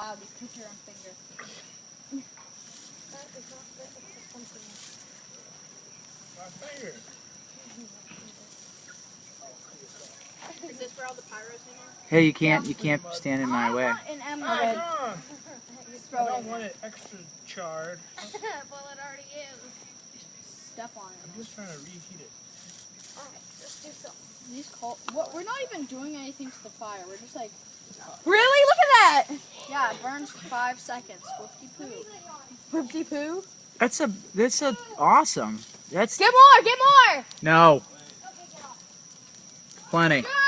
Wow, just put your own finger. My finger. Is this where all the pyros in are? Hey, you can't stand in my way. An M I head. don't want it extra charred. Well, it already is. Step on it. I'm just trying to reheat it. Alright, let's do something. These cold. What? We're not even doing anything to the fire. We're just like. Really? Look at that! Yeah, it burns 5 seconds. Whoopty poo. Whoopty poo. That's awesome. That's Get more! Get more! no. Plenty. Good.